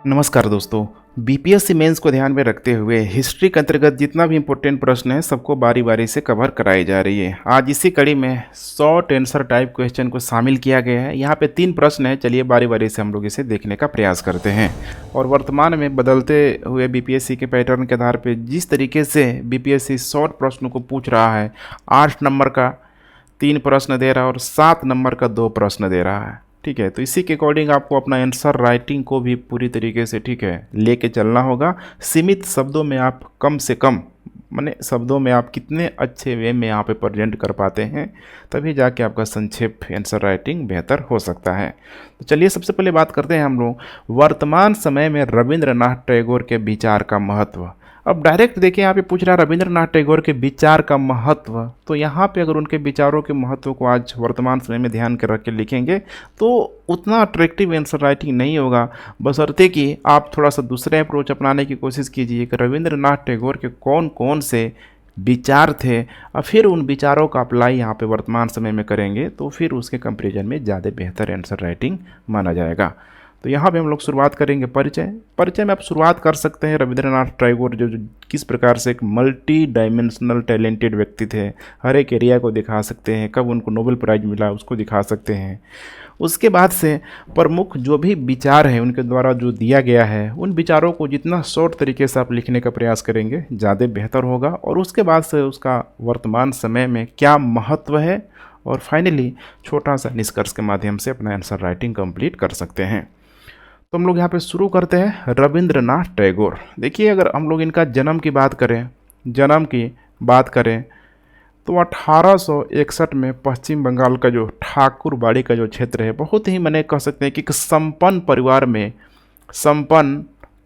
नमस्कार दोस्तों। BPSC mains को ध्यान में रखते हुए हिस्ट्री के अंतर्गत जितना भी इम्पोर्टेंट प्रश्न है सबको बारी बारी से कवर कराई जा रही है। आज इसी कड़ी में शॉर्ट आंसर टाइप क्वेश्चन को शामिल किया गया है। यहाँ पे 3 प्रश्न हैं, चलिए बारी बारी से हम लोग इसे देखने का प्रयास करते हैं। और वर्तमान में बदलते हुए बीपीएससी के पैटर्न के आधार पर जिस तरीके से बीपीएससी शॉर्ट प्रश्नों को पूछ रहा है, 8 नंबर का 3 प्रश्न दे रहा है और 7 नंबर का 2 प्रश्न दे रहा है। ठीक है, तो इसी के अकॉर्डिंग आपको अपना आंसर राइटिंग को भी पूरी तरीके से ठीक है लेके चलना होगा। सीमित शब्दों में आप कम से कम माने शब्दों में आप कितने अच्छे वे में यहाँ पे प्रेजेंट कर पाते हैं, तभी जाके आपका संक्षेप आंसर राइटिंग बेहतर हो सकता है। तो चलिए सबसे पहले बात करते हैं हम लोग वर्तमान समय में रविंद्रनाथ टैगोर के विचार का महत्व। अब डायरेक्ट देखिए यहाँ पे पूछ रहा है रविंद्रनाथ टैगोर के विचार का महत्व, तो यहाँ पे अगर उनके विचारों के महत्व को आज वर्तमान समय में ध्यान के रख के लिखेंगे तो उतना अट्रैक्टिव आंसर राइटिंग नहीं होगा, बशर्ते कि आप थोड़ा सा दूसरे अप्रोच अपनाने की कोशिश कीजिए कि रविंद्रनाथ टैगोर के कौन कौन से विचार थे और फिर उन विचारों का अप्लाई यहाँ पे वर्तमान समय में करेंगे तो फिर उसके कंपेरिजन में ज़्यादा बेहतर आंसर राइटिंग माना जाएगा। तो यहाँ पे हम लोग शुरुआत करेंगे परिचय में आप शुरुआत कर सकते हैं रविंद्रनाथ टैगोर जो किस प्रकार से एक मल्टी डायमेंशनल टैलेंटेड व्यक्ति थे, हर एक एरिया को दिखा सकते हैं, कब उनको नोबेल प्राइज़ मिला उसको दिखा सकते हैं। उसके बाद से प्रमुख जो भी विचार हैं उनके द्वारा जो दिया गया है उन विचारों को जितना शॉर्ट तरीके से आप लिखने का प्रयास करेंगे ज़्यादा बेहतर होगा। और उसके बाद से उसका वर्तमान समय में क्या महत्व है और फाइनली छोटा सा निष्कर्ष के माध्यम से अपना आंसर राइटिंग कंप्लीट कर सकते हैं। तो हम लोग यहाँ पे शुरू करते हैं रविंद्रनाथ टैगोर। देखिए अगर हम लोग इनका जन्म की बात करें तो 1861 में पश्चिम बंगाल का जो ठाकुरबाड़ी का जो क्षेत्र है, बहुत ही मैंने कह सकते हैं कि एक संपन्न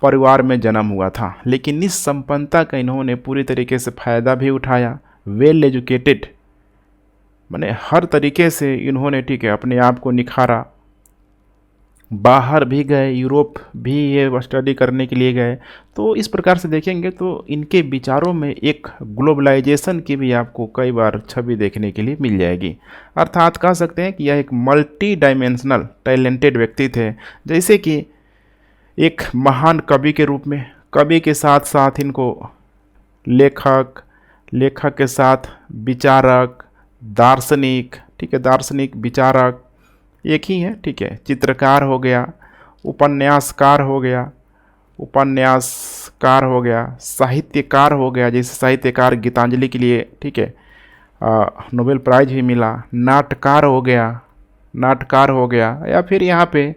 परिवार में जन्म हुआ था। लेकिन इस संपन्नता का इन्होंने पूरी तरीके से फ़ायदा भी उठाया। वेल एजुकेटेड मैंने हर तरीके से इन्होंने ठीक है अपने आप को निखारा, बाहर भी गए, यूरोप भी ये स्टडी करने के लिए गए। तो इस प्रकार से देखेंगे तो इनके विचारों में एक ग्लोबलाइजेशन की भी आपको कई बार छवि देखने के लिए मिल जाएगी। अर्थात कह सकते हैं कि यह एक मल्टी डायमेंशनल टैलेंटेड व्यक्ति थे, जैसे कि एक महान कवि के रूप में, कवि के साथ साथ इनको लेखक के साथ विचारक, दार्शनिक, ठीक है दार्शनिक विचारक एक ही है, ठीक है चित्रकार हो गया, उपन्यासकार हो गया, साहित्यकार हो गया, जैसे साहित्यकार गीतांजलि के लिए ठीक है नोबेल प्राइज़ भी मिला, नाटककार हो गया या फिर यहाँ पे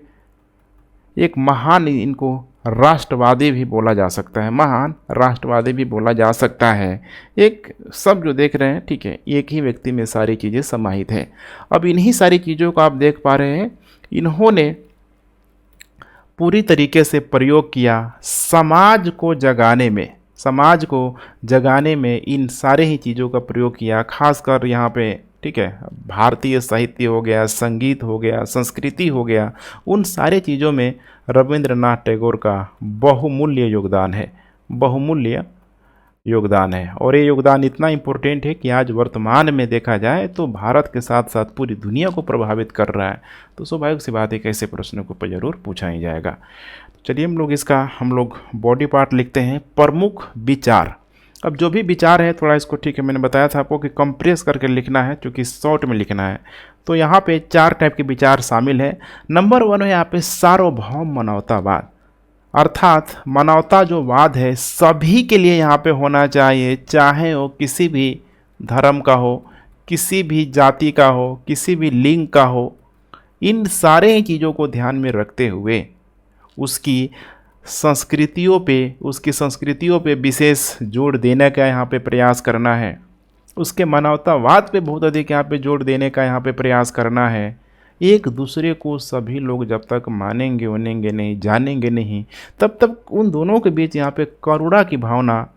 एक महान इनको राष्ट्रवादी भी बोला जा सकता है, एक सब जो देख रहे हैं ठीक है एक ही व्यक्ति में सारी चीज़ें समाहित है। अब इन्हीं सारी चीज़ों को आप देख पा रहे हैं, इन्होंने पूरी तरीके से प्रयोग किया समाज को जगाने में इन सारे ही चीज़ों का प्रयोग किया। खासकर यहाँ पे ठीक है भारतीय साहित्य हो गया, संगीत हो गया, संस्कृति हो गया, उन सारे चीज़ों में रविंद्रनाथ टैगोर का बहुमूल्य योगदान है। और ये योगदान इतना इम्पोर्टेंट है कि आज वर्तमान में देखा जाए तो भारत के साथ साथ पूरी दुनिया को प्रभावित कर रहा है। तो स्वाभाविक सी बात है कि ऐसे प्रश्नों को ज़रूर पूछा ही जाएगा। चलिए हम लोग बॉडी पार्ट लिखते हैं प्रमुख विचार। अब जो भी विचार है थोड़ा इसको ठीक है मैंने बताया था आपको कि कंप्रेस करके लिखना है, क्योंकि शॉर्ट में लिखना है। तो यहाँ पे 4 टाइप के विचार शामिल है। नंबर 1 है यहाँ पे सार्वभौम मानवतावाद, अर्थात मानवता जो वाद है सभी के लिए यहाँ पे होना चाहिए, चाहे वो किसी भी धर्म का हो, किसी भी जाति का हो, किसी भी लिंग का हो। इन सारे चीज़ों को ध्यान में रखते हुए उसकी संस्कृतियों पे विशेष जोर देने का यहाँ पे प्रयास करना है, उसके मानवतावाद पे बहुत अधिक यहाँ पे जोर देने का यहाँ पे प्रयास करना है। एक दूसरे को सभी लोग जब तक मानेंगे उनेंगे नहीं, जानेंगे नहीं, तब तक उन दोनों के बीच यहाँ पे करुणा की भावना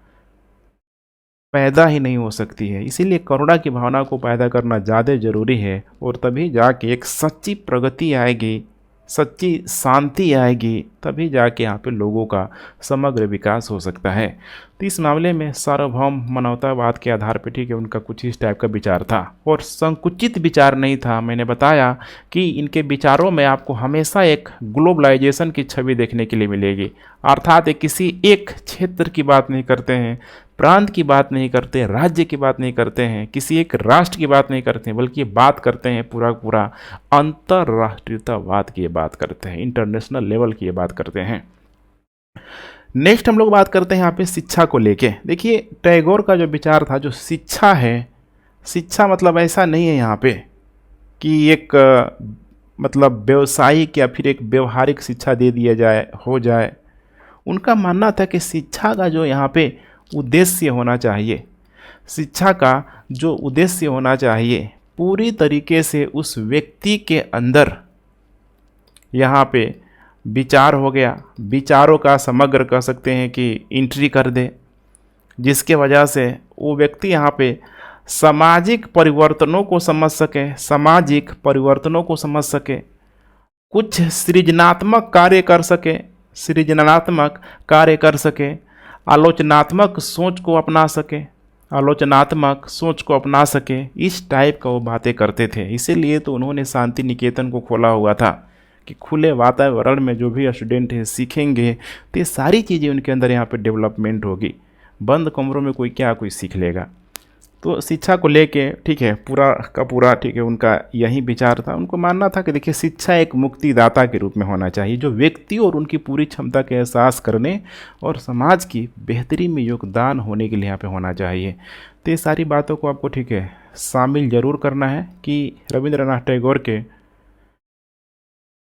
पैदा ही नहीं हो सकती है। इसीलिए करुणा की भावना को पैदा करना ज़्यादा ज़रूरी है, और तभी जाके एक सच्ची प्रगति आएगी, सच्ची शांति आएगी, तभी जाके यहाँ पे लोगों का समग्र विकास हो सकता है। तो इस मामले में सार्वभौम मानवतावाद के आधार पर ठीक है उनका कुछ इस टाइप का विचार था और संकुचित विचार नहीं था। मैंने बताया कि इनके विचारों में आपको हमेशा एक ग्लोबलाइजेशन की छवि देखने के लिए मिलेगी, अर्थात किसी एक क्षेत्र की बात नहीं करते हैं, प्रांत की बात नहीं करते, राज्य की बात नहीं करते हैं, किसी एक राष्ट्र की बात नहीं करते हैं, बल्कि बात करते हैं पूरा पूरा अंतर्राष्ट्रीयतावाद की बात करते हैं, इंटरनेशनल लेवल की बात करते हैं। नेक्स्ट हम लोग बात करते हैं यहाँ पे शिक्षा को लेके। देखिए टैगोर का जो विचार था, जो शिक्षा है, शिक्षा मतलब ऐसा नहीं है यहाँ पे कि एक मतलब व्यवसायिक या फिर एक व्यवहारिक शिक्षा दे दिया जाए हो जाए। उनका मानना था कि शिक्षा का जो यहाँ पे उद्देश्य होना चाहिए, शिक्षा का जो उद्देश्य होना चाहिए पूरी तरीके से उस व्यक्ति के अंदर यहाँ पे विचार हो गया, विचारों का समग्र कह सकते हैं कि एंट्री कर दे, जिसके वजह से वो व्यक्ति यहाँ पे सामाजिक परिवर्तनों को समझ सके, सामाजिक परिवर्तनों को समझ सके, कुछ सृजनात्मक कार्य कर सके, सृजनात्मक कार्य कर सके, आलोचनात्मक सोच को अपना सके, आलोचनात्मक सोच को अपना सके, इस टाइप का वो बातें करते थे। इसीलिए तो उन्होंने शांति निकेतन को खोला हुआ था कि खुले वातावरण में जो भी स्टूडेंट है सीखेंगे तो ये सारी चीज़ें उनके अंदर यहाँ पे डेवलपमेंट होगी। बंद कमरों में कोई सीख लेगा। तो शिक्षा को लेके ठीक है पूरा का पूरा ठीक है उनका यही विचार था। उनको मानना था कि देखिए शिक्षा एक मुक्तिदाता के रूप में होना चाहिए, जो व्यक्ति और उनकी पूरी क्षमता के एहसास करने और समाज की बेहतरी में योगदान होने के लिए यहाँ पे होना चाहिए। तो ये सारी बातों को आपको ठीक है शामिल जरूर करना है कि रविंद्रनाथ टैगोर के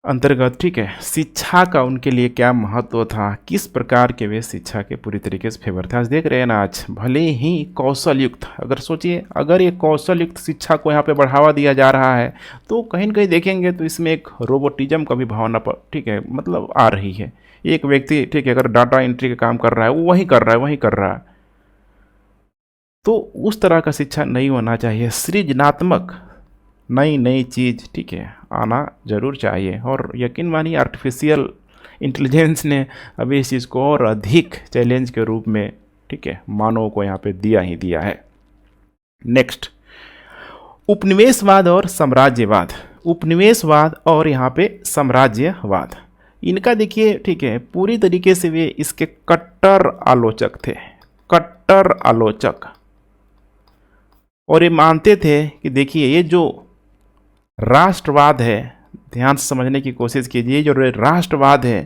अंतर्गत ठीक है शिक्षा का उनके लिए क्या महत्व था, किस प्रकार के वे शिक्षा के पूरी तरीके से फेवर थे। आज देख रहे हैं ना, आज भले ही कौशल युक्त, अगर सोचिए अगर ये कौशल युक्त शिक्षा को यहाँ पे बढ़ावा दिया जा रहा है तो कहीं न कहीं देखेंगे तो इसमें एक रोबोटिज्म का भी भावना पर ठीक है मतलब आ रही है। एक व्यक्ति ठीक है अगर डाटा एंट्री का काम कर रहा है वो वही कर रहा है, तो उस तरह का शिक्षा नहीं होना चाहिए। सृजनात्मक नई चीज़ ठीक है आना ज़रूर चाहिए। और यकीन मानिए आर्टिफिशियल इंटेलिजेंस ने अभी इस चीज़ को और अधिक चैलेंज के रूप में ठीक है मानव को यहाँ पे दिया है। नेक्स्ट, उपनिवेशवाद और साम्राज्यवाद। उपनिवेशवाद और यहाँ पे साम्राज्यवाद, इनका देखिए ठीक है पूरी तरीके से वे इसके कट्टर आलोचक थे, कट्टर आलोचक। और ये मानते थे कि देखिए ये जो राष्ट्रवाद है, ध्यान से समझने की कोशिश कीजिए, जो राष्ट्रवाद है,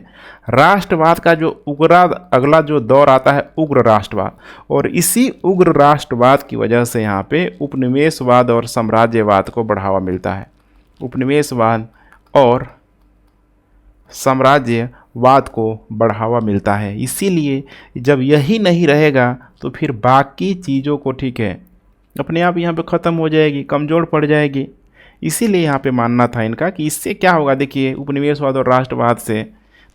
राष्ट्रवाद का जो अगला जो दौर आता है उग्र राष्ट्रवाद, और इसी उग्र राष्ट्रवाद की वजह से यहाँ पे उपनिवेशवाद और साम्राज्यवाद को बढ़ावा मिलता है। उपनिवेशवाद और साम्राज्यवाद को बढ़ावा मिलता है। इसीलिए जब यही नहीं रहेगा तो फिर बाकी चीज़ों को ठीक है अपने आप यहाँ पे ख़त्म हो जाएगी, कमज़ोर पड़ जाएगी। इसीलिए यहाँ पे मानना था इनका कि इससे क्या होगा, देखिए उपनिवेशवाद और राष्ट्रवाद से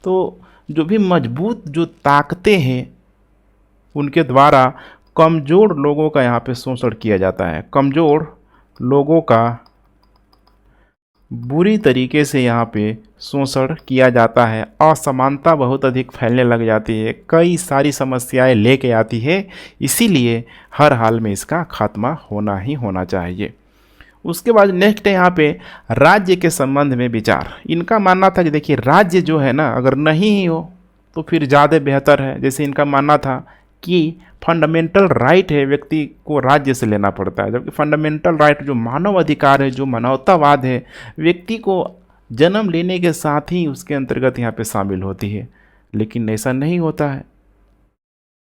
तो जो भी मजबूत जो ताकतें हैं उनके द्वारा कमज़ोर लोगों का यहाँ पे शोषण किया जाता है, कमज़ोर लोगों का बुरी तरीके से यहाँ पे शोषण किया जाता है, असमानता बहुत अधिक फैलने लग जाती है, कई सारी समस्याएं लेके आती है। इसीलिए हर हाल में इसका खात्मा होना ही होना चाहिए। उसके बाद नेक्स्ट है यहाँ पे राज्य के संबंध में विचार। इनका मानना था कि देखिए राज्य जो है ना अगर नहीं ही हो तो फिर ज़्यादा बेहतर है। जैसे इनका मानना था कि फंडामेंटल राइट है व्यक्ति को राज्य से लेना पड़ता है, जबकि फंडामेंटल राइट जो मानव अधिकार है, जो मानवतावाद है, व्यक्ति को जन्म लेने के साथ ही उसके अंतर्गत यहाँ पे शामिल होती है, लेकिन ऐसा नहीं होता है।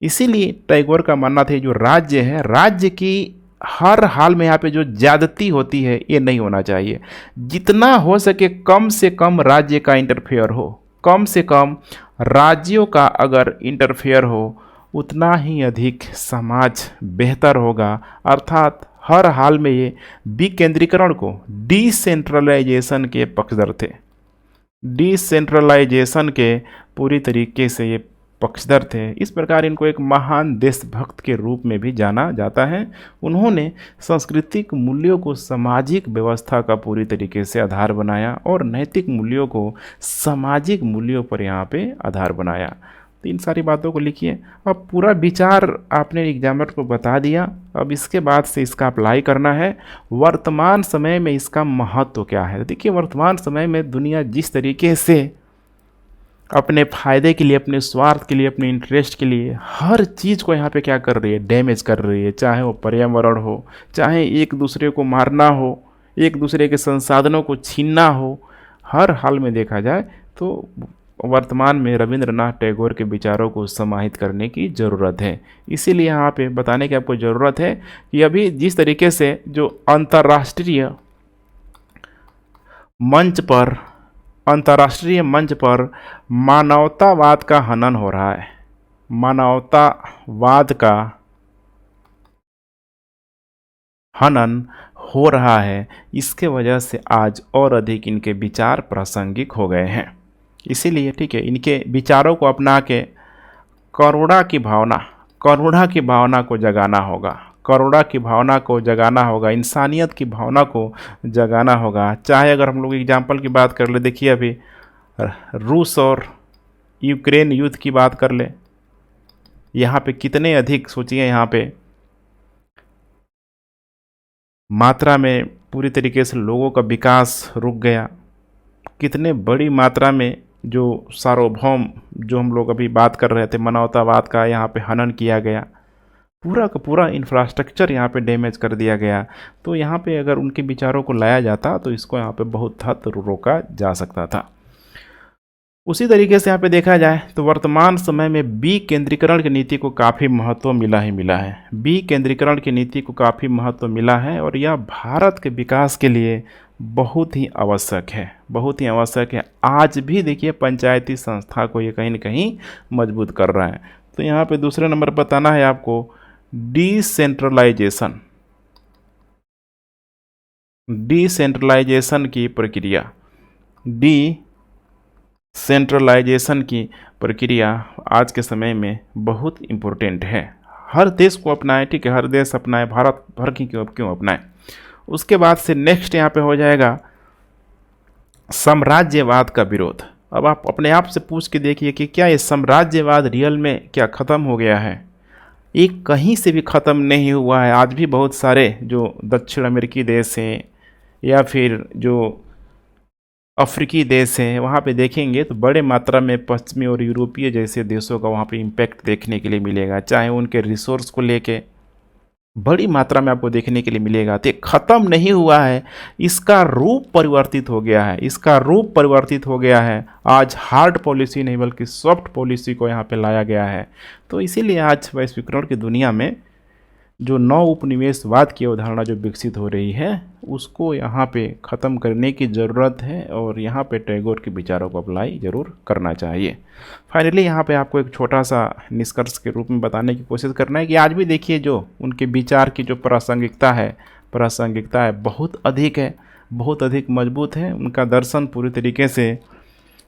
इसीलिए टैगोर का मानना था जो राज्य है, राज्य की हर हाल में यहाँ पे जो ज्यादती होती है ये नहीं होना चाहिए। जितना हो सके कम से कम राज्य का इंटरफेयर हो, कम से कम राज्यों का अगर इंटरफेयर हो उतना ही अधिक समाज बेहतर होगा। अर्थात हर हाल में ये विकेंद्रीकरण को, डिसेंट्रलाइजेशन के पक्षधर थे, डिसेंट्रलाइजेशन के पूरी तरीके से ये पक्षधर थे। इस प्रकार इनको एक महान देशभक्त के रूप में भी जाना जाता है। उन्होंने सांस्कृतिक मूल्यों को सामाजिक व्यवस्था का पूरी तरीके से आधार बनाया और नैतिक मूल्यों को सामाजिक मूल्यों पर यहाँ पे आधार बनाया। तो इन सारी बातों को लिखिए। अब पूरा विचार आपने एग्जामिनर को बता दिया। अब इसके बाद से इसका अप्लाई करना है। वर्तमान समय में इसका महत्व क्या है? देखिए, वर्तमान समय में दुनिया जिस तरीके से अपने फ़ायदे के लिए, अपने स्वार्थ के लिए, अपने इंटरेस्ट के लिए हर चीज़ को यहाँ पे क्या कर रही है, डैमेज कर रही है। चाहे वो पर्यावरण हो, चाहे एक दूसरे को मारना हो, एक दूसरे के संसाधनों को छीनना हो, हर हाल में देखा जाए तो वर्तमान में रविंद्रनाथ टैगोर के विचारों को समाहित करने की ज़रूरत है। इसीलिए यहाँ पे बताने की आपको ज़रूरत है कि अभी जिस तरीके से जो अंतर्राष्ट्रीय मंच पर मानवतावाद का हनन हो रहा है, मानवतावाद का हनन हो रहा है, इसके वजह से आज और अधिक इनके विचार प्रासंगिक हो गए हैं। इसीलिए ठीक है, इनके विचारों को अपना के करुणा की भावना को जगाना होगा, करुणा की भावना को जगाना होगा, इंसानियत की भावना को जगाना होगा। चाहे अगर हम लोग एग्जाम्पल की बात कर ले, देखिए अभी रूस और यूक्रेन युद्ध की बात कर ले, यहाँ पे कितने अधिक सोचिए, यहाँ पे मात्रा में पूरी तरीके से लोगों का विकास रुक गया। कितने बड़ी मात्रा में जो सार्वभौम, जो हम लोग अभी बात कर रहे थे, मानवतावाद का यहाँ पे हनन किया गया, पूरा का पूरा इंफ्रास्ट्रक्चर यहाँ पे डैमेज कर दिया गया। तो यहाँ पे अगर उनके विचारों को लाया जाता तो इसको यहाँ पे बहुत हद रोका जा सकता था। उसी तरीके से यहाँ पे देखा जाए तो वर्तमान समय में बी केंद्रीकरण की नीति को काफ़ी महत्व मिला है। बी केंद्रीकरण की नीति को काफ़ी महत्व मिला है और यह भारत के विकास के लिए बहुत ही आवश्यक है, आज भी देखिए पंचायती संस्था को ये कहीं न कहीं मजबूत कर रहा है। तो यहाँ पे दूसरे नंबर पर बताना है आपको डिसेंट्रलाइजेशन की प्रक्रिया आज के समय में बहुत इम्पोर्टेंट है। हर देश को अपनाए, ठीक है, हर देश अपनाए, भारत भर की क्यों अपनाए। उसके बाद से नेक्स्ट यहाँ पे हो जाएगा साम्राज्यवाद का विरोध। अब आप अपने आप से पूछ के देखिए कि क्या ये साम्राज्यवाद रियल में क्या ख़त्म हो गया है? ये कहीं से भी ख़त्म नहीं हुआ है। आज भी बहुत सारे जो दक्षिण अमेरिकी देश हैं या फिर जो अफ्रीकी देश हैं, वहाँ पे देखेंगे तो बड़े मात्रा में पश्चिमी और यूरोपीय जैसे देशों का वहाँ पे इम्पैक्ट देखने के लिए मिलेगा। चाहे उनके रिसोर्स को लेके बड़ी मात्रा में आपको देखने के लिए मिलेगा। तो ख़त्म नहीं हुआ है, इसका रूप परिवर्तित हो गया है। आज हार्ड पॉलिसी नहीं बल्कि सॉफ्ट पॉलिसी को यहाँ पे लाया गया है। तो इसीलिए आज वैश्वीकरण की दुनिया में जो नव उपनिवेशवाद की अवधारणा जो विकसित हो रही है, उसको यहाँ पे ख़त्म करने की ज़रूरत है और यहाँ पे टैगोर के विचारों को अप्लाई ज़रूर करना चाहिए। फाइनली यहाँ पे आपको एक छोटा सा निष्कर्ष के रूप में बताने की कोशिश करना है कि आज भी देखिए जो उनके विचार की जो प्रासंगिकता है बहुत अधिक मजबूत है। उनका दर्शन पूरी तरीके से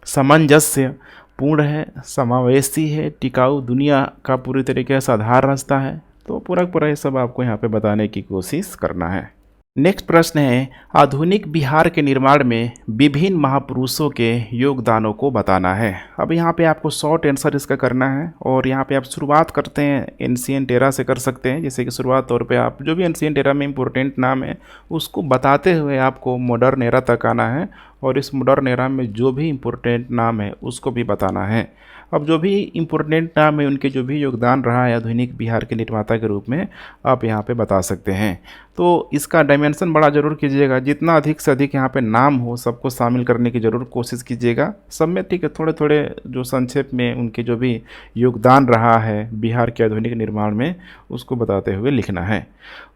सामंजस्य पूर्ण है, समावेशी है, टिकाऊ दुनिया का पूरी तरीके से आधार रचता है। तो पूरा ये सब आपको यहाँ पे बताने की कोशिश करना है। नेक्स्ट प्रश्न है, आधुनिक बिहार के निर्माण में विभिन्न महापुरुषों के योगदानों को बताना है। अब यहाँ पे आपको शॉर्ट आंसर इसका करना है और यहाँ पे आप शुरुआत करते हैं एंशिएंट एरा से कर सकते हैं। जैसे कि शुरुआत तौर पे आप जो भी एंशिएंट एरा में इम्पोर्टेंट नाम है उसको बताते हुए आपको मॉडर्न एरा तक आना है और इस मॉडर्न एरा में जो भी इम्पोर्टेंट नाम है उसको भी बताना है। अब जो भी इम्पोर्टेंट नाम है, उनके जो भी योगदान रहा है आधुनिक बिहार के निर्माता के रूप में, आप यहाँ पे बता सकते हैं। तो इसका डायमेंशन बड़ा ज़रूर कीजिएगा, जितना अधिक से अधिक यहाँ पे नाम हो सबको शामिल करने की ज़रूर कोशिश कीजिएगा। सब में ठीक है, थोड़े थोड़े जो संक्षेप में उनके जो भी योगदान रहा है बिहार के आधुनिक निर्माण में उसको बताते हुए लिखना है।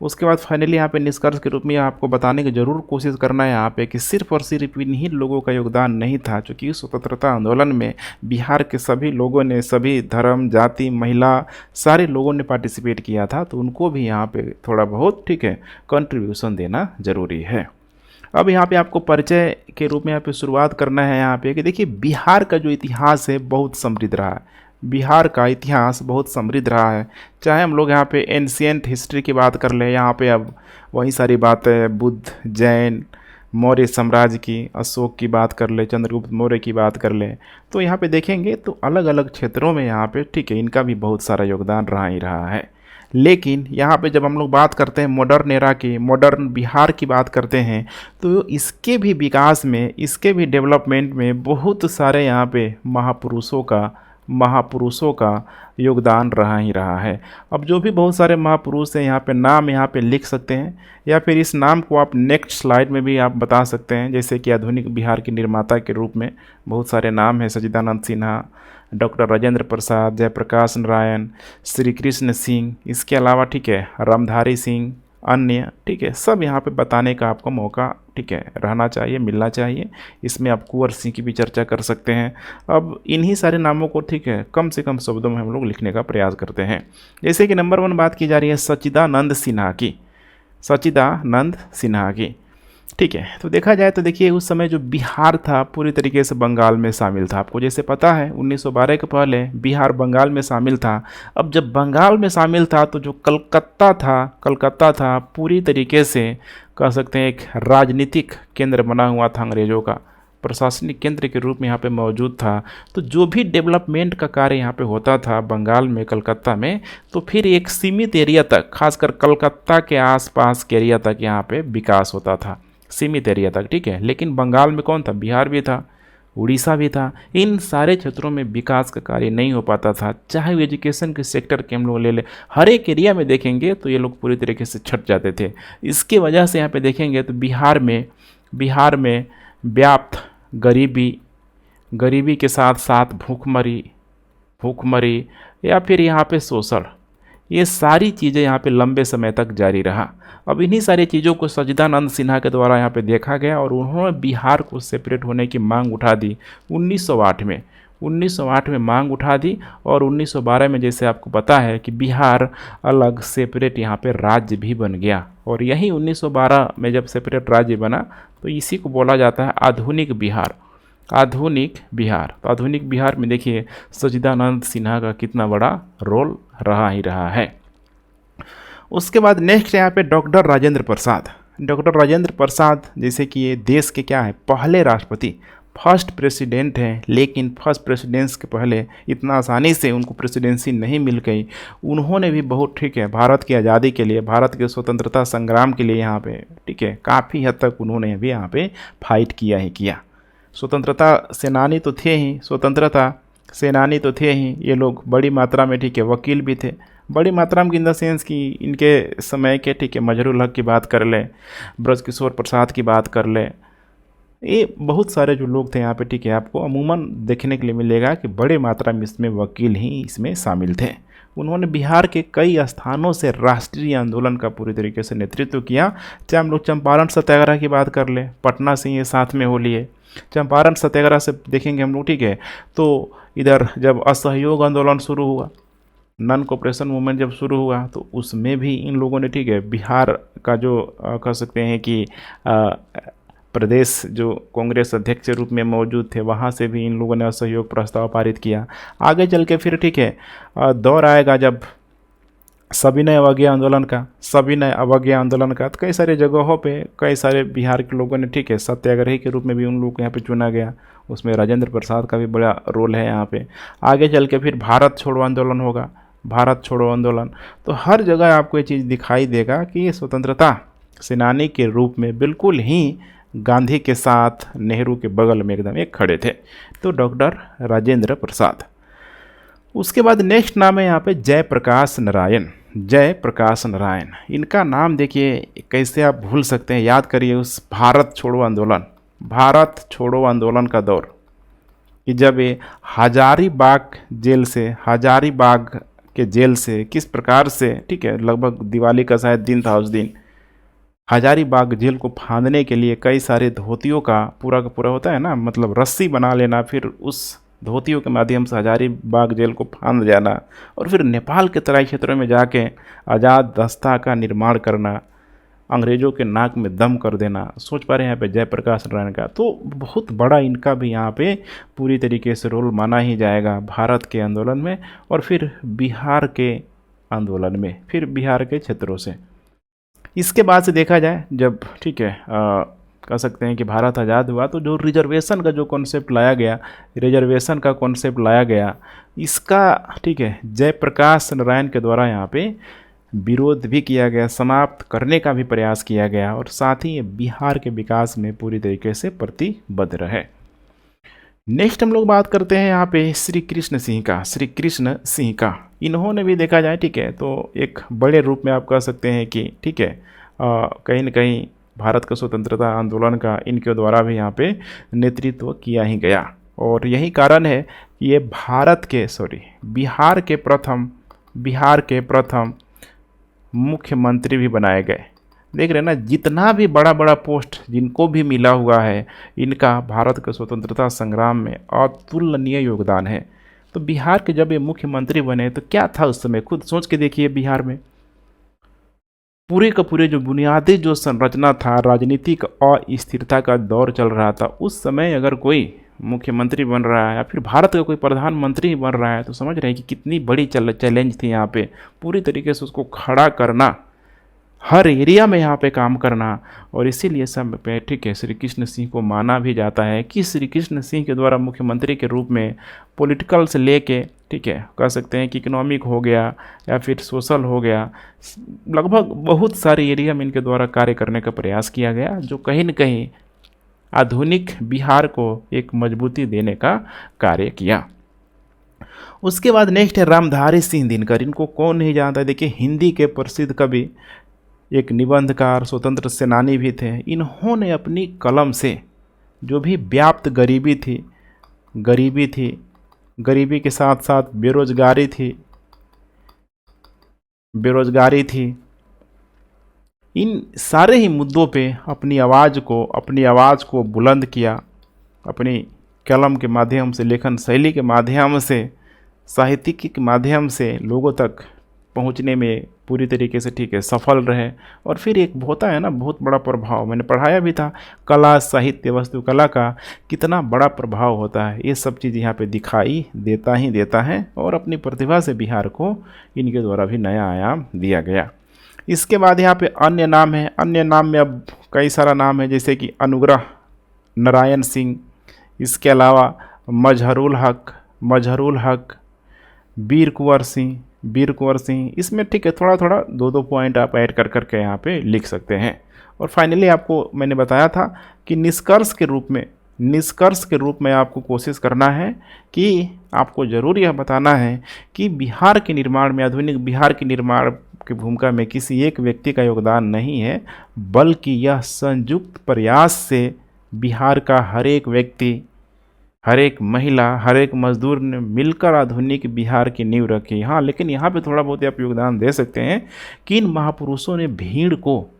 उसके बाद फाइनली यहाँ पे निष्कर्ष के रूप में आपको बताने की ज़रूर कोशिश करना है यहाँ पे कि सिर्फ और सिर्फ इन्हीं लोगों का योगदान नहीं था, चूँकि स्वतंत्रता आंदोलन में बिहार के सभी लोगों ने, सभी धर्म, जाति, महिला, सारे लोगों ने पार्टिसिपेट किया था। तो उनको भी यहाँ पे थोड़ा बहुत ठीक है कंट्रीब्यूशन देना ज़रूरी है। अब यहाँ पे आपको परिचय के रूप में यहाँ पे शुरुआत करना है यहाँ पे कि देखिए बिहार का जो इतिहास है बहुत समृद्ध रहा है। बिहार का इतिहास बहुत समृद्ध रहा है। चाहे हम लोग यहाँ पे एंशिएंट हिस्ट्री की बात कर लें, यहाँ पे अब वही सारी बातें बुद्ध, जैन, मौर्य साम्राज्य की, अशोक की बात कर ले, चंद्रगुप्त मौर्य की बात कर ले, तो यहाँ पे देखेंगे तो अलग अलग क्षेत्रों में यहाँ पे ठीक है इनका भी बहुत सारा योगदान रहा ही रहा है। लेकिन यहाँ पे जब हम लोग बात करते हैं मॉडर्न एरा की, मॉडर्न बिहार की बात करते हैं, तो इसके भी विकास में, इसके भी डेवलपमेंट में बहुत सारे यहाँ पे महापुरुषों का योगदान रहा ही रहा है। अब जो भी बहुत सारे महापुरुष हैं यहाँ पे नाम यहाँ पे लिख सकते हैं, या फिर इस नाम को आप नेक्स्ट स्लाइड में भी आप बता सकते हैं। जैसे कि आधुनिक बिहार के निर्माता के रूप में बहुत सारे नाम हैं, सच्चिदानंद सिन्हा, डॉक्टर राजेंद्र प्रसाद, जयप्रकाश नारायण, श्री कृष्ण सिंह, इसके अलावा ठीक है रामधारी सिंह, अन्य ठीक है, सब यहाँ पे बताने का आपको मौका ठीक है रहना चाहिए, मिलना चाहिए। इसमें आप कुंवर सिंह की भी चर्चा कर सकते हैं। अब इन्हीं सारे नामों को ठीक है कम से कम शब्दों में हम लोग लिखने का प्रयास करते हैं। जैसे कि नंबर 1 बात की जा रही है सच्चिदानंद सिन्हा की, सच्चिदानंद सिन्हा की ठीक है। तो देखा जाए तो देखिए उस समय जो बिहार था पूरी तरीके से बंगाल में शामिल था। आपको जैसे पता है 1912 के पहले बिहार बंगाल में शामिल था। अब जब बंगाल में शामिल था तो जो कलकत्ता था पूरी तरीके से कह सकते हैं एक राजनीतिक केंद्र बना हुआ था, अंग्रेज़ों का प्रशासनिक केंद्र के रूप में यहाँ पे मौजूद था। तो जो भी डेवलपमेंट का कार्य यहाँ पे होता था बंगाल में, कलकत्ता में, तो फिर एक सीमित एरिया तक, खासकर कलकत्ता के आसपास के एरिया तक यहाँ पे विकास होता था, सीमित एरिया तक ठीक है। लेकिन बंगाल में कौन था, बिहार भी था, उड़ीसा भी था, इन सारे क्षेत्रों में विकास का कार्य नहीं हो पाता था। चाहे वो एजुकेशन के सेक्टर के हम लोग ले ले, हर एक एरिया में देखेंगे तो ये लोग पूरी तरीके से छट जाते थे। इसके वजह से यहाँ पे देखेंगे तो बिहार में व्याप्त गरीबी के साथ साथ भूखमरी या फिर यहाँ पे शोषण, ये सारी चीज़ें यहाँ पे लंबे समय तक जारी रहा। अब इन्हीं सारी चीज़ों को सच्चिदानंद सिन्हा के द्वारा यहाँ पे देखा गया और उन्होंने बिहार को सेपरेट होने की मांग उठा दी 1908 में मांग उठा दी। और 1912 में जैसे आपको पता है कि बिहार अलग सेपरेट यहाँ पे राज्य भी बन गया। और यही 1912 में जब सेपरेट राज्य बना तो इसी को बोला जाता है आधुनिक बिहार। तो आधुनिक बिहार में देखिए सच्चिदानंद सिन्हा का कितना बड़ा रोल रहा ही रहा है। उसके बाद नेक्स्ट यहाँ पे डॉक्टर राजेंद्र प्रसाद जैसे कि ये देश के क्या है, पहले राष्ट्रपति, फर्स्ट प्रेसिडेंट हैं। लेकिन फर्स्ट प्रेसिडेंस के पहले इतना आसानी से उनको प्रेसिडेंसी नहीं मिल गई। उन्होंने भी बहुत ठीक है भारत की आज़ादी के लिए, भारत के स्वतंत्रता संग्राम के लिए यहाँ पे ठीक है काफ़ी हद तक उन्होंने भी यहाँ पे फाइट किया। स्वतंत्रता सेनानी तो थे ही ये लोग, बड़ी मात्रा में ठीक है वकील भी थे, बड़ी मात्रा में इन द सेंस कि इनके समय के ठीक है मजहरूल हक की बात कर लें, ब्रजकिशोर प्रसाद की बात कर लें, ये बहुत सारे जो लोग थे यहाँ पे ठीक है आपको अमूमन देखने के लिए मिलेगा कि बड़े मात्रा में इसमें वकील ही इसमें शामिल थे। उन्होंने बिहार के कई स्थानों से राष्ट्रीय आंदोलन का पूरी तरीके से नेतृत्व किया। चाहे हम लोग चंपारण सत्याग्रह की बात कर लें, पटना से ये साथ में हो लिए, चंपारण सत्याग्रह से देखेंगे हम लोग ठीक है। तो इधर जब असहयोग आंदोलन शुरू हुआ, नॉन कोऑपरेशन मूवमेंट जब शुरू हुआ, तो उसमें भी इन लोगों ने ठीक है बिहार का जो कह सकते हैं कि प्रदेश जो कांग्रेस अध्यक्ष के रूप में मौजूद थे, वहाँ से भी इन लोगों ने असहयोग प्रस्ताव पारित किया। आगे चल के फिर ठीक है दौर आएगा जब सविनय अवज्ञा आंदोलन का, तो कई सारे जगहों पे कई सारे बिहार के लोगों ने ठीक है सत्याग्रही के रूप में भी उन लोगों को यहाँ पे चुना गया। उसमें राजेंद्र प्रसाद का भी बड़ा रोल है यहाँ पे। आगे चल के फिर भारत छोड़ो आंदोलन होगा, तो हर जगह आपको ये चीज़ दिखाई देगा कि ये स्वतंत्रता सेनानी के रूप में बिल्कुल ही गांधी के साथ, नेहरू के बगल में एकदम एक खड़े थे। तो डॉक्टर राजेंद्र प्रसाद। उसके बाद नेक्स्ट नाम है यहाँ पे जयप्रकाश नारायण। इनका नाम देखिए कैसे आप भूल सकते हैं, याद करिए उस भारत छोड़ो आंदोलन का दौर, कि जब ये हजारीबाग के जेल से किस प्रकार से ठीक है, लगभग दिवाली का शायद दिन था उस दिन, हजारीबाग जेल को फांदने के लिए कई सारे धोतियों का पूरा होता है ना, मतलब रस्सी बना लेना, फिर उस धोतियों के माध्यम से हजारीबाग जेल को फांद जाना और फिर नेपाल के तराई क्षेत्रों में जाके आज़ाद दस्ता का निर्माण करना, अंग्रेज़ों के नाक में दम कर देना। सोच पा रहे हैं यहाँ पे जयप्रकाश नारायण का, तो बहुत बड़ा इनका भी यहाँ पे पूरी तरीके से रोल माना ही जाएगा भारत के आंदोलन में और फिर बिहार के आंदोलन में, फिर बिहार के क्षेत्रों से। इसके बाद से देखा जाए जब ठीक है कह सकते हैं कि भारत आज़ाद हुआ तो जो रिजर्वेशन का जो कॉन्सेप्ट लाया गया, रिजर्वेशन का कॉन्सेप्ट लाया गया, इसका ठीक है जयप्रकाश नारायण के द्वारा यहाँ पे विरोध भी किया गया, समाप्त करने का भी प्रयास किया गया और साथ ही बिहार के विकास में पूरी तरीके से प्रतिबद्ध रहे। नेक्स्ट हम लोग बात करते हैं यहाँ पे श्री कृष्ण सिंह का, श्री कृष्ण सिंह का। इन्होंने भी देखा जाए ठीक है तो एक बड़े रूप में आप कह सकते हैं कि ठीक है कहीं न कहीं भारत का स्वतंत्रता आंदोलन का इनके द्वारा भी यहाँ पे नेतृत्व किया ही गया और यही कारण है कि ये बिहार के प्रथम मुख्यमंत्री भी बनाए गए। देख रहे हैं ना, जितना भी बड़ा बड़ा पोस्ट जिनको भी मिला हुआ है, इनका भारत के स्वतंत्रता संग्राम में अतुलनीय योगदान है। तो बिहार के जब ये मुख्यमंत्री बने तो क्या था उस समय, खुद सोच के देखिए। बिहार में पूरे का पूरे जो बुनियादी जो संरचना था, राजनीतिक अस्थिरता का दौर चल रहा था, उस समय अगर कोई मुख्यमंत्री बन रहा है या फिर भारत का कोई प्रधानमंत्री बन रहा है तो समझ रहे हैं कि कितनी बड़ी चैलेंज थी यहाँ पे। पूरी तरीके से उसको खड़ा करना, हर एरिया में यहाँ पे काम करना, और इसीलिए सब पे ठीक है श्री कृष्ण सिंह को माना भी जाता है कि श्री कृष्ण सिंह के द्वारा मुख्यमंत्री के रूप में पॉलिटिकल से लेके ठीक है कह सकते हैं कि इकोनॉमिक हो गया या फिर सोशल हो गया, लगभग बहुत सारे एरिया में इनके द्वारा कार्य करने का प्रयास किया गया, जो कहीं न कहीं आधुनिक बिहार को एक मजबूती देने का कार्य किया। उसके बाद नेक्स्ट है रामधारी सिंह दिनकर। इनको कौन नहीं जानता है। देखिए हिंदी के प्रसिद्ध कवि, एक निबंधकार, स्वतंत्र सेनानी भी थे। इन्होंने अपनी कलम से जो भी व्याप्त गरीबी थी, गरीबी के साथ साथ बेरोजगारी थी, इन सारे ही मुद्दों पे अपनी आवाज़ को बुलंद किया। अपनी कलम के माध्यम से, लेखन शैली के माध्यम से, साहित्यिक के माध्यम से लोगों तक पहुंचने में पूरी तरीके से ठीक है सफल रहे। और फिर एक होता है ना बहुत बड़ा प्रभाव, मैंने पढ़ाया भी था, कला, साहित्य, वास्तुकला का कितना बड़ा प्रभाव होता है। ये सब चीज़ यहाँ पे दिखाई देता है और अपनी प्रतिभा से बिहार को इनके द्वारा भी नया आयाम दिया गया। इसके बाद यहाँ पे अन्य नाम है। अन्य नाम में अब कई सारा नाम है, जैसे कि अनुग्रह नारायण सिंह, इसके अलावा मजहरुल हक, वीर कुंवर सिंह। इसमें ठीक है थोड़ा दो पॉइंट आप ऐड कर करके यहाँ पे लिख सकते हैं। और फाइनली आपको मैंने बताया था कि निष्कर्ष के रूप में आपको कोशिश करना है कि आपको ज़रूर यह बताना है कि बिहार के निर्माण में, आधुनिक बिहार के निर्माण की भूमिका में किसी एक व्यक्ति का योगदान नहीं है, बल्कि यह संयुक्त प्रयास से बिहार का हर एक व्यक्ति, हर एक महिला, हर एक मजदूर ने मिलकर आधुनिक बिहार की नींव रखी। हाँ, लेकिन यहाँ पे थोड़ा बहुत आप योगदान दे सकते हैं कि इन महापुरुषों ने भीड़ को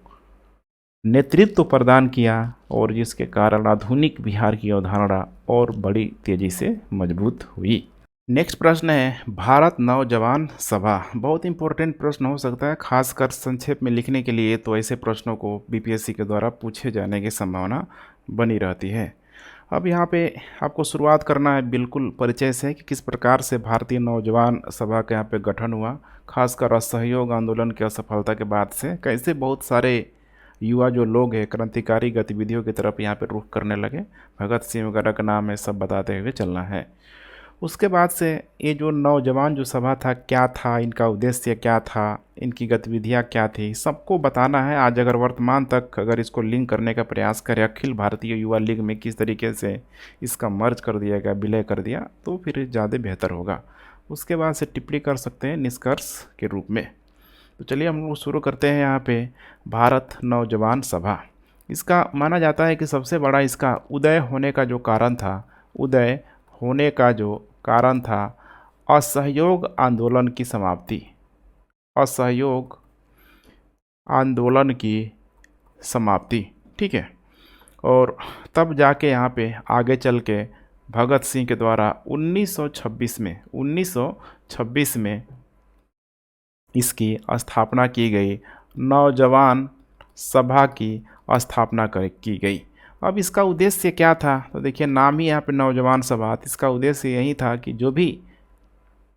नेतृत्व प्रदान किया और जिसके कारण आधुनिक बिहार की अवधारणा और बड़ी तेजी से मजबूत हुई। नेक्स्ट प्रश्न है भारत नौजवान सभा। बहुत इंपॉर्टेंट प्रश्न हो सकता है, खासकर संक्षेप में लिखने के लिए तो ऐसे प्रश्नों को बीपीएससी के द्वारा पूछे जाने की संभावना बनी रहती है। अब यहाँ पे आपको शुरुआत करना है बिल्कुल परिचय से कि किस प्रकार से भारतीय नौजवान सभा का यहाँ पे गठन हुआ, खासकर असहयोग आंदोलन की असफलता के बाद से कैसे बहुत सारे युवा जो लोग हैं क्रांतिकारी गतिविधियों की तरफ यहाँ पे रुख करने लगे। भगत सिंह वगैरह का नाम है, सब बताते हुए चलना है। उसके बाद से ये जो नौजवान जो सभा था क्या था, इनका उद्देश्य क्या था, इनकी गतिविधियाँ क्या थी, सबको बताना है। आज अगर वर्तमान तक अगर इसको लिंक करने का प्रयास करें अखिल भारतीय युवा लीग में किस तरीके से इसका मर्ज कर दिया गया, विलय कर दिया, तो फिर ज़्यादा बेहतर होगा। उसके बाद से टिप्पणी कर सकते हैं निष्कर्ष के रूप में। तो चलिए हम लोग शुरू करते हैं यहाँ पे भारत नौजवान सभा। इसका माना जाता है कि सबसे बड़ा इसका उदय होने का जो कारण था असहयोग आंदोलन की समाप्ति, ठीक है। और तब जाके यहाँ पे आगे चल के भगत सिंह के द्वारा 1926 में इसकी स्थापना की गई, नौजवान सभा की स्थापना की गई। अब इसका उद्देश्य क्या था, तो देखिए नाम ही यहाँ पे नौजवान सभा, इसका उद्देश्य यही था कि जो भी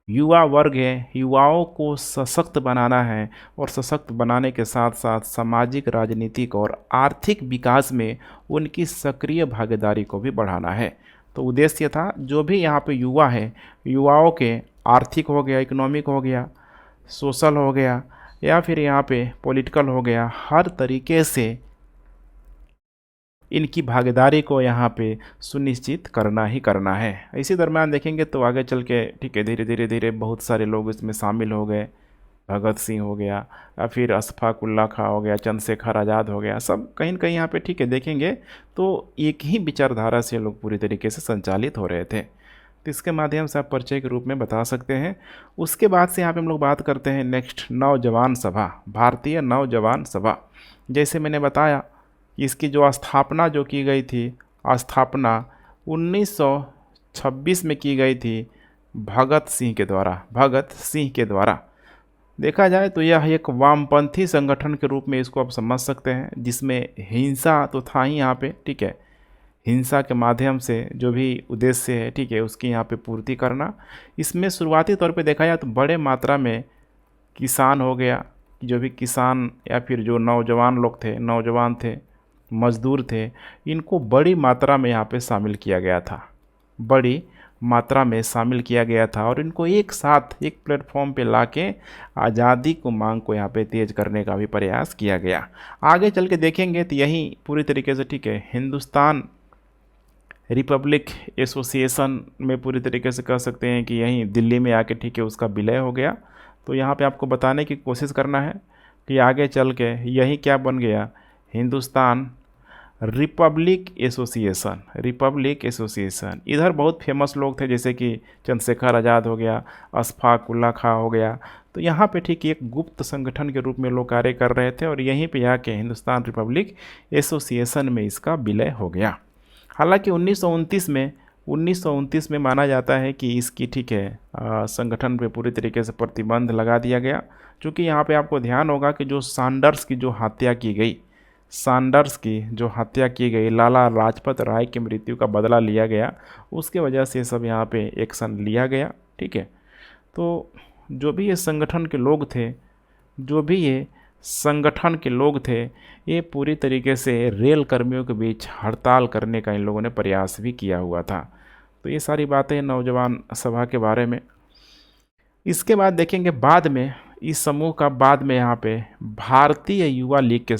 युवा वर्ग है, युवाओं को सशक्त बनाना है और सशक्त बनाने के साथ साथ सामाजिक, राजनीतिक और आर्थिक विकास में उनकी सक्रिय भागीदारी को भी बढ़ाना है। तो उद्देश्य था जो भी यहाँ पे युवा है, युवाओं के आर्थिक हो गया, इकोनॉमिक हो गया, सोशल हो गया या फिर यहाँ पे पॉलिटिकल हो गया, हर तरीके से इनकी भागीदारी को यहाँ पे सुनिश्चित करना ही करना है। इसी दरम्यान देखेंगे तो आगे चल के ठीक है धीरे धीरे धीरे बहुत सारे लोग इसमें शामिल हो गए। भगत सिंह हो गया या फिर अशफाक उल्ला खां हो गया, चंद्रशेखर आज़ाद हो गया, सब कहीं न कहीं यहाँ पे ठीक है देखेंगे तो एक ही विचारधारा से लोग पूरी तरीके से संचालित हो रहे थे। तो इसके माध्यम से आप परिचय के रूप में बता सकते हैं। उसके बाद से यहाँ पे हम लोग बात करते हैं नेक्स्ट नौजवान सभा, भारतीय नौजवान सभा। जैसे मैंने बताया इसकी जो स्थापना जो की गई थी, स्थापना 1926 में की गई थी भगत सिंह के द्वारा। देखा जाए तो यह एक वामपंथी संगठन के रूप में इसको आप समझ सकते हैं, जिसमें हिंसा तो था ही यहाँ पे, ठीक है। हिंसा के माध्यम से जो भी उद्देश्य है, ठीक है, उसकी यहाँ पे पूर्ति करना। इसमें शुरुआती तौर पे देखा जाए तो बड़े मात्रा में किसान हो गया, जो भी किसान या फिर जो नौजवान लोग थे, नौजवान थे, मजदूर थे, इनको बड़ी मात्रा में यहाँ पे शामिल किया गया था, बड़ी मात्रा में शामिल किया गया था और इनको एक साथ एक प्लेटफॉर्म पे लाके आज़ादी को मांग को यहाँ पे तेज करने का भी प्रयास किया गया। आगे चल के देखेंगे तो यही पूरी तरीके से ठीक है हिंदुस्तान रिपब्लिक एसोसिएशन में पूरी तरीके से कह सकते हैं कि यहीं दिल्ली में आके ठीक है उसका विलय हो गया। तो यहाँ पे आपको बताने की कोशिश करना है कि आगे चल के यही क्या बन गया, हिंदुस्तान रिपब्लिक एसोसिएशन। इधर बहुत फेमस लोग थे जैसे कि चंद्रशेखर आज़ाद हो गया, अशफाक उल्ला खां हो गया। तो यहाँ पे ठीक एक गुप्त संगठन के रूप में लोग कार्य कर रहे थे और यहीं पे आके हिंदुस्तान रिपब्लिक एसोसिएशन में इसका विलय हो गया। हालांकि 1929 में माना जाता है कि इसकी ठीक है संगठन पे पूरी तरीके से प्रतिबंध लगा दिया गया, क्योंकि यहाँ पे आपको ध्यान होगा कि जो सैंडर्स की जो हत्या की गई, लाला लाजपत राय की मृत्यु का बदला लिया गया, उसके वजह से सब यहाँ पे एक्शन लिया गया, ठीक है। तो जो भी ये संगठन के लोग थे ये पूरी तरीके से रेल कर्मियों के बीच हड़ताल करने का इन लोगों ने प्रयास भी किया हुआ था। तो ये सारी बातें नौजवान सभा के बारे में। इसके बाद देखेंगे बाद में इस समूह का बाद में यहाँ पे भारतीय युवा लीग के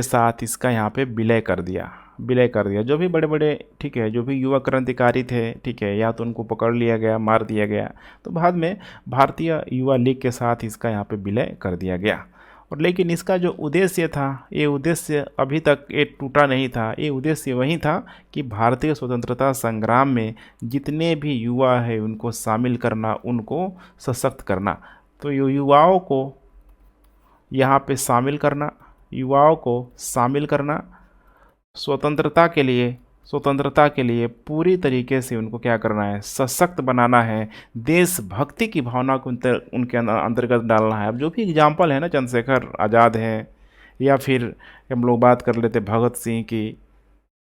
साथ इसका यहाँ पे विलय कर दिया। जो भी बड़े बड़े ठीक है जो भी युवा क्रांतिकारी थे, ठीक है, या तो उनको पकड़ लिया गया, मार दिया गया, तो बाद में भारतीय युवा लीग के साथ इसका यहाँ पे विलय कर दिया गया। और लेकिन इसका जो उद्देश्य था, ये उद्देश्य अभी तक ये टूटा नहीं था। ये उद्देश्य वही था कि भारतीय स्वतंत्रता संग्राम में जितने भी युवा है उनको शामिल करना, उनको सशक्त करना। तो युवाओं को यहाँ पे शामिल करना, स्वतंत्रता के लिए पूरी तरीके से उनको क्या करना है, सशक्त बनाना है, देशभक्ति की भावना को उनके अंतर्गत डालना है। अब जो भी एग्जाम्पल है ना, चंद्रशेखर आज़ाद है या फिर हम लोग बात कर लेते भगत सिंह की,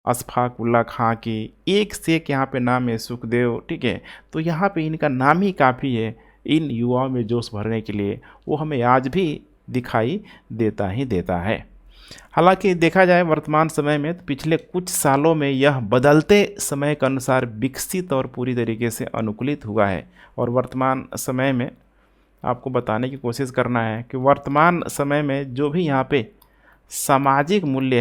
अशफाक उल्ला खां की, एक से एक यहाँ पे नाम है, सुखदेव, ठीक है। तो यहाँ पे इनका नाम ही काफ़ी है इन युवाओं में जोश भरने के लिए, वो हमें आज भी दिखाई देता है। हालांकि देखा जाए वर्तमान समय में तो पिछले कुछ सालों में यह बदलते समय के अनुसार विकसित और पूरी तरीके से अनुकूलित हुआ है। और वर्तमान समय में आपको बताने की कोशिश करना है कि वर्तमान समय में जो भी यहाँ पे सामाजिक मूल्य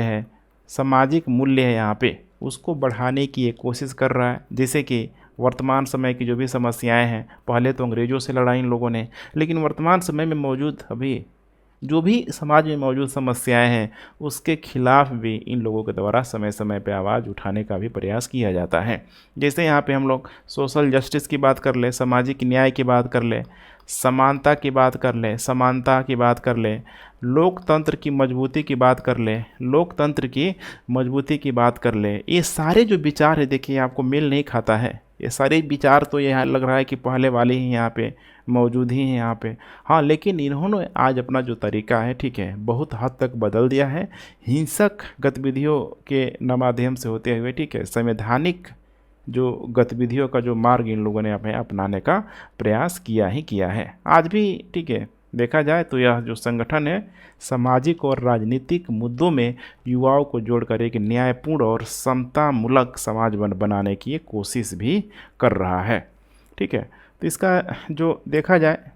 है यहाँ पे, उसको बढ़ाने की एक कोशिश कर रहा है। जैसे कि वर्तमान समय की जो भी समस्याएं हैं, पहले तो अंग्रेज़ों से लड़ा इन लोगों ने, लेकिन वर्तमान समय में मौजूद अभी जो भी समाज में मौजूद समस्याएं हैं उसके खिलाफ भी इन लोगों के द्वारा समय समय पर आवाज़ उठाने का भी प्रयास किया जाता है। जैसे यहाँ पे हम लोग सोशल जस्टिस की बात कर ले, सामाजिक न्याय की बात कर ले, समानता की बात कर ले, लोकतंत्र की मजबूती की बात कर ले, ये सारे जो विचार है देखिए आपको मेल नहीं खाता है। ये सारे विचार तो यहाँ लग रहा है कि पहले वाले ही यहाँ पे मौजूद ही हैं यहाँ पे। हाँ, लेकिन इन्होंने आज अपना जो तरीका है, ठीक है, बहुत हद तक बदल दिया है। हिंसक गतिविधियों के माध्यम से होते हुए, ठीक है, संवैधानिक जो गतिविधियों का जो मार्ग इन लोगों ने अपनाने का प्रयास किया ही किया है। आज भी, ठीक है, देखा जाए तो यह जो संगठन है सामाजिक और राजनीतिक मुद्दों में युवाओं को जोड़कर एक न्यायपूर्ण और समतामूलक समाज बनाने की एक कोशिश भी कर रहा है, ठीक है। तो इसका जो देखा जाए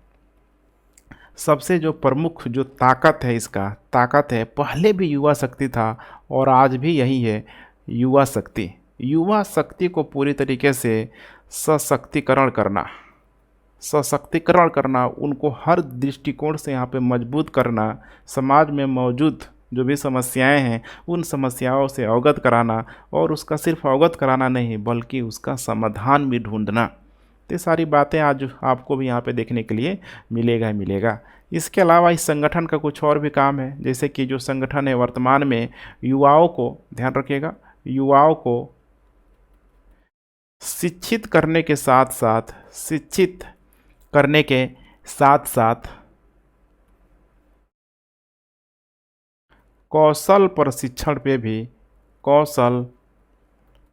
सबसे जो प्रमुख जो ताकत है, इसका ताकत है, पहले भी युवा शक्ति था और आज भी यही है, युवा शक्ति। युवा शक्ति को पूरी तरीके से सशक्तिकरण करना, उनको हर दृष्टिकोण से यहाँ पे मजबूत करना, समाज में मौजूद जो भी समस्याएं हैं उन समस्याओं से अवगत कराना, और उसका सिर्फ अवगत कराना नहीं बल्कि उसका समाधान भी ढूंढना। तो ये सारी बातें आज आपको भी यहाँ पे देखने के लिए मिलेगा। इसके अलावा इस संगठन का कुछ और भी काम है, जैसे कि जो संगठन है वर्तमान में युवाओं को, ध्यान रखिएगा, युवाओं को शिक्षित करने के साथ कौशल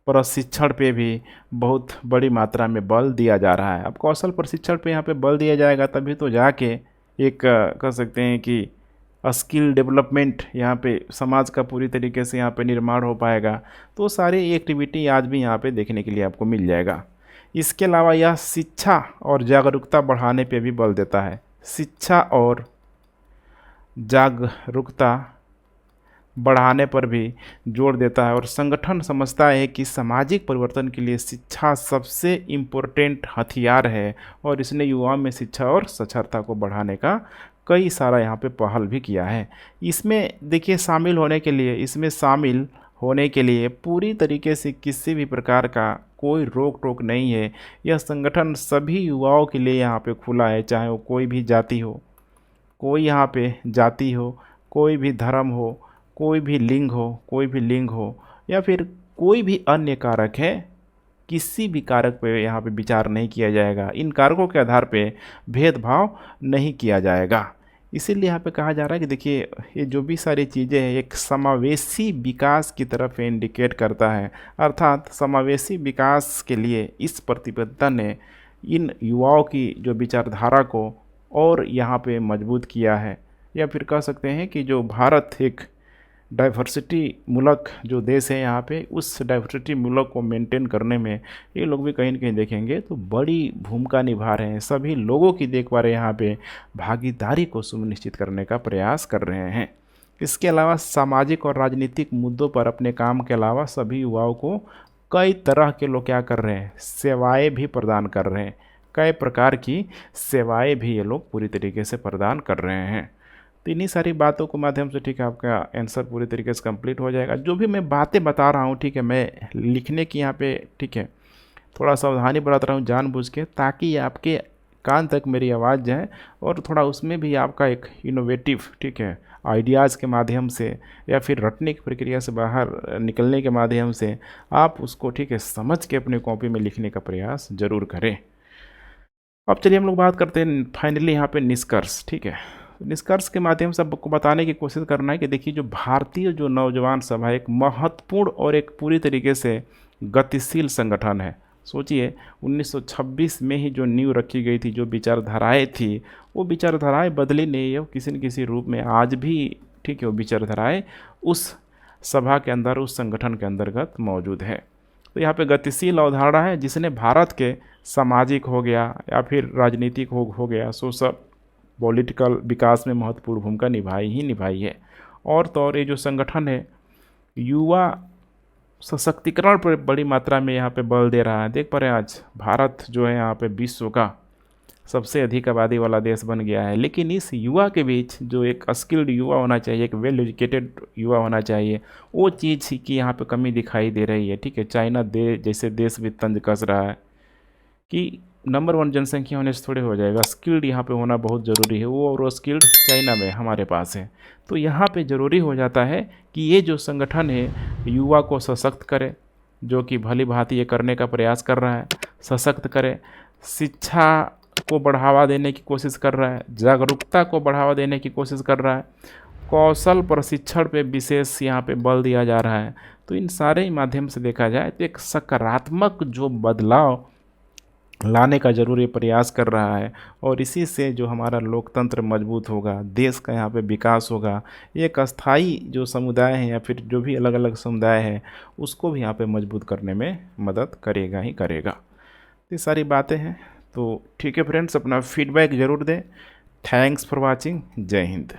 प्रशिक्षण पे भी बहुत बड़ी मात्रा में बल दिया जा रहा है। अब कौशल प्रशिक्षण पे यहाँ पे बल दिया जाएगा तभी तो जाके एक कह सकते हैं कि स्किल डेवलपमेंट यहाँ पे समाज का पूरी तरीके से यहाँ पे निर्माण हो पाएगा। तो सारी एक्टिविटी आज भी यहाँ पे देखने के लिए आपको मिल जाएगा। इसके अलावा यह शिक्षा और जागरूकता बढ़ाने पे भी बल देता है, शिक्षा और जागरूकता बढ़ाने पर भी जोर देता है, और संगठन समझता है कि सामाजिक परिवर्तन के लिए शिक्षा सबसे इम्पोर्टेंट हथियार है, और इसने युवाओं में शिक्षा और साक्षरता को बढ़ाने का कई सारा यहाँ पे पहल भी किया है। इसमें देखिए इसमें शामिल होने के लिए पूरी तरीके से किसी भी प्रकार का कोई रोक टोक नहीं है। यह संगठन सभी युवाओं के लिए यहाँ पे खुला है, चाहे वो कोई भी जाति हो, कोई भी धर्म हो, कोई भी लिंग हो या फिर कोई भी अन्य कारक है, किसी भी कारक पे यहाँ पे विचार नहीं किया जाएगा। इन कारकों के आधार पे भेदभाव नहीं किया जाएगा। इसीलिए यहाँ पे कहा जा रहा है कि देखिए ये जो भी सारी चीज़ें हैं एक समावेशी विकास की तरफ इंडिकेट करता है, अर्थात समावेशी विकास के लिए इस प्रतिबद्धता ने इन युवाओं की जो विचारधारा को और यहाँ पे मजबूत किया है। या फिर कह सकते हैं कि जो भारत एक डाइवर्सिटी मूलक जो देश है, यहाँ पे उस डाइवर्सिटी मूलक को मेंटेन करने में ये लोग भी कहीं न कहीं देखेंगे तो बड़ी भूमिका निभा रहे हैं। सभी लोगों की देख पा रहे हैं यहाँ पे भागीदारी को सुनिश्चित करने का प्रयास कर रहे हैं। इसके अलावा सामाजिक और राजनीतिक मुद्दों पर अपने काम के अलावा सभी युवाओं को कई तरह के लोग क्या कर रहे हैं, सेवाएँ भी प्रदान कर रहे हैं। कई प्रकार की सेवाएँ भी ये लोग पूरी तरीके से प्रदान कर रहे हैं। तो इन्हीं सारी बातों के माध्यम से, ठीक है, आपका आंसर पूरी तरीके से कंप्लीट हो जाएगा। जो भी मैं बातें बता रहा हूँ, ठीक है, मैं लिखने की यहाँ पे, ठीक है, थोड़ा सावधानी बरत रहा हूँ जानबूझ के, ताकि आपके कान तक मेरी आवाज़ जाए और थोड़ा उसमें भी आपका एक इनोवेटिव, ठीक है, आइडियाज़ के माध्यम से या फिर रटने की प्रक्रिया से बाहर निकलने के माध्यम से आप उसको, ठीक है, समझ के अपने कॉपी में लिखने का प्रयास ज़रूर करें। अब चलिए हम लोग बात करते हैं फाइनली यहाँ पे निष्कर्ष, ठीक है। निष्कर्ष के माध्यम से आपको बताने की कोशिश करना है कि देखिए जो भारतीय जो नौजवान सभा एक महत्वपूर्ण और एक पूरी तरीके से गतिशील संगठन है। सोचिए 1926 में ही जो नींव रखी गई थी, जो विचारधाराएं थी, वो विचारधाराएं बदली नहीं है, वो किसी न किसी रूप में आज भी, ठीक है, वो विचारधाराएं उस सभा के अंदर, उस संगठन के अंतर्गत मौजूद है। तो यहाँ पे गतिशील अवधारणा है जिसने भारत के सामाजिक हो गया या फिर राजनीतिक हो गया, सोशल पॉलिटिकल विकास में महत्वपूर्ण भूमिका निभाई है। और तो और ये जो संगठन है युवा सशक्तिकरण पर बड़ी मात्रा में यहाँ पे बल दे रहा है। देख पा रहे हैं आज भारत जो है यहाँ पे विश्व का सबसे अधिक आबादी वाला देश बन गया है, लेकिन इस युवा के बीच जो एक स्किल्ड युवा होना चाहिए, एक वेल एजुकेटेड युवा होना चाहिए, वो चीज़ की यहाँ पे कमी दिखाई दे रही है। ठीक है, चाइना जैसे देश भी तंज कस रहा है कि नंबर 1 जनसंख्या होने से थोड़े हो जाएगा, स्किल्ड यहाँ पे होना बहुत ज़रूरी है। वो स्किल्ड चाइना में हमारे पास है, तो यहाँ पे ज़रूरी हो जाता है कि ये जो संगठन है युवा को सशक्त करे, जो कि भली भांति ये करने का प्रयास कर रहा है। सशक्त करे, शिक्षा को बढ़ावा देने की कोशिश कर रहा है, जागरूकता को बढ़ावा देने की कोशिश कर रहा है, कौशल प्रशिक्षण पे विशेष यहाँ पे बल दिया जा रहा है। तो इन सारे ही माध्यम से देखा जाए तो एक सकारात्मक जो बदलाव लाने का ज़रूर ये प्रयास कर रहा है, और इसी से जो हमारा लोकतंत्र मजबूत होगा, देश का यहाँ पे विकास होगा, एक अस्थाई जो समुदाय है या फिर जो भी अलग अलग समुदाय है उसको भी यहाँ पे मजबूत करने में मदद करेगा ही करेगा। ये सारी बातें हैं। तो ठीक है फ्रेंड्स, अपना फीडबैक ज़रूर दें। Thanks for watching. जय हिंद।